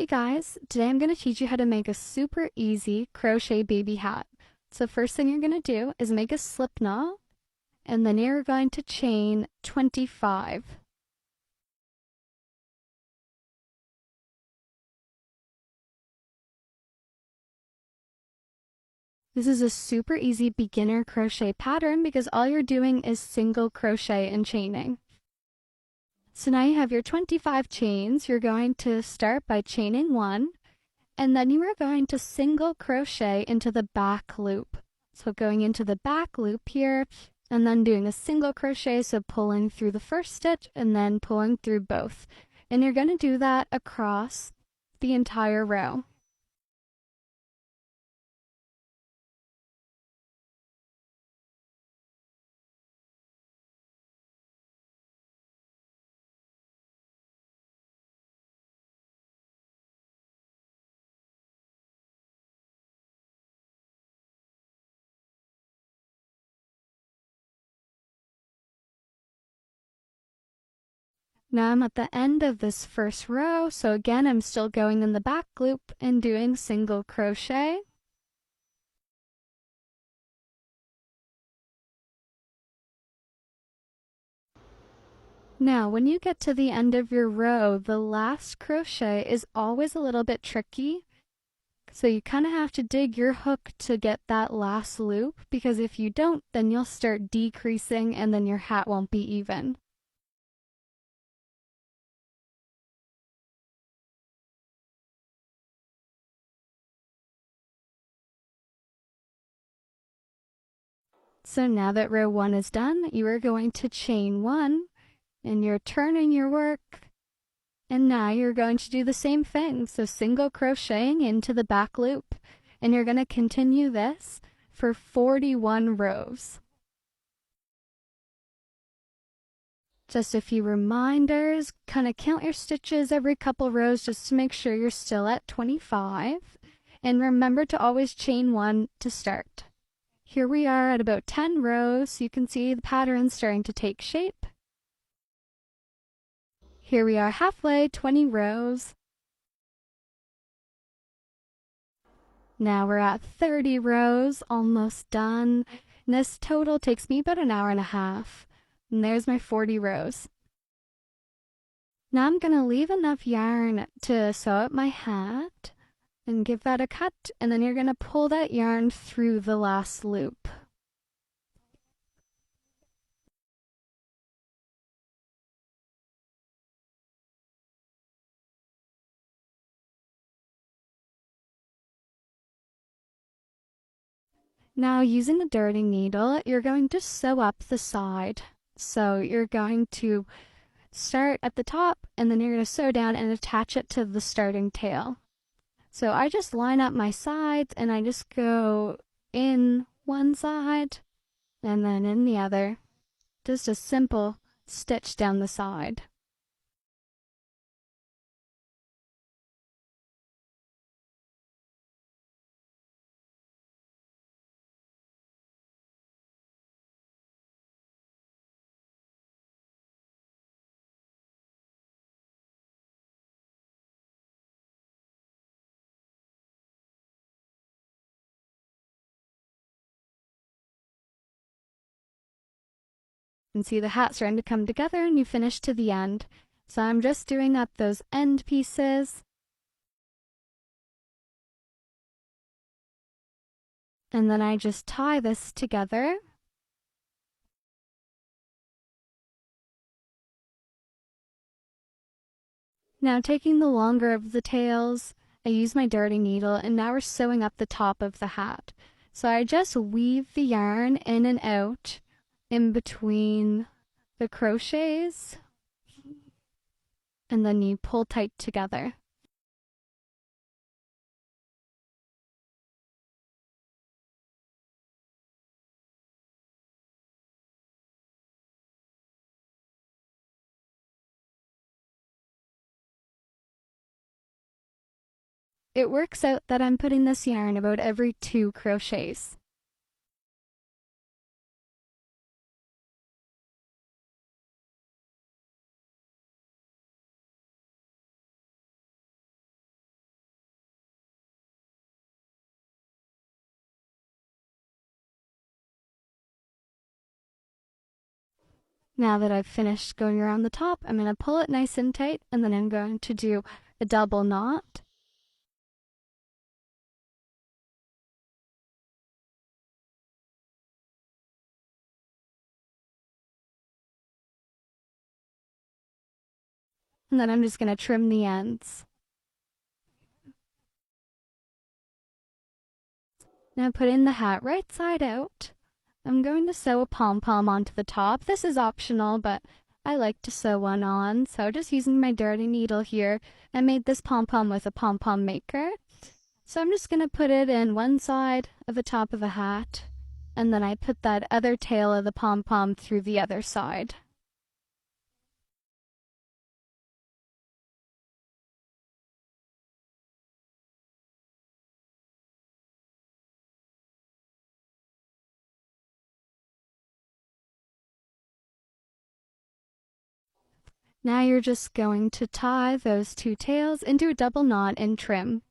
Hey guys, today I'm going to teach you how to make a super easy crochet baby hat. So first thing you're going to do is make a slip knot, and then you're going to chain 25. This is a super easy beginner crochet pattern because all you're doing is single crochet and chaining. So now you have your 25 chains. You're going to start by chaining 1, and then you are going to single crochet into the back loop. So going into the back loop here, and then doing a single crochet, so pulling through the first stitch and then pulling through both. And you're going to do that across the entire row. Now I'm at the end of this first row, so again I'm still going in the back loop and doing single crochet. Now when you get to the end of your row, the last crochet is always a little bit tricky. So you kind of have to dig your hook to get that last loop, because if you don't, then you'll start decreasing and then your hat won't be even. So now that row 1 is done, you are going to chain 1 and you're turning your work. And now you're going to do the same thing, so single crocheting into the back loop. And you're going to continue this for 41 rows. Just a few reminders, kind of count your stitches every couple rows just to make sure you're still at 25. And remember to always chain 1 to start. Here we are at about 10 rows, so you can see the pattern starting to take shape. Here we are halfway, 20 rows. Now we're at 30 rows, almost done. And this total takes me about an hour and a half. And there's my 40 rows. Now I'm going to leave enough yarn to sew up my hat and give that a cut, and then you're going to pull that yarn through the last loop. Now using a darning needle, you're going to sew up the side. So you're going to start at the top, and then you're going to sew down and attach it to the starting tail. So I just line up my sides and I just go in one side and then in the other. Just a simple stitch down the side. And see the hat starting to come together and you finish to the end. So I'm just doing up those end pieces. And then I just tie this together. Now taking the longer of the tails, I use my darning needle, and now we're sewing up the top of the hat. So I just weave the yarn in and out in between the crochets, and then you pull tight together. It works out that I'm putting this yarn about every 2 crochets. Now that I've finished going around the top, I'm going to pull it nice and tight, and then I'm going to do a double knot. And then I'm just going to trim the ends. Now put in the hat right side out. I'm going to sew a pom-pom onto the top. This is optional, but I like to sew one on, so just using my dirty needle here, I made this pom-pom with a pom-pom maker. So I'm just going to put it in one side of the top of a hat, and then I put that other tail of the pom-pom through the other side. Now you're just going to tie those two tails into a double knot and trim.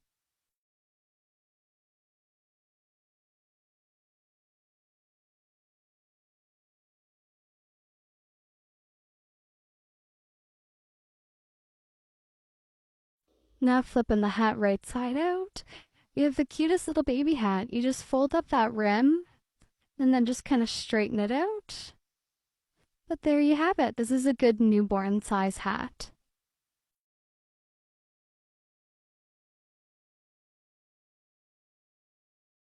Now flipping the hat right side out, you have the cutest little baby hat. You just fold up that rim and then just kind of straighten it out. But there you have it. This is a good newborn size hat.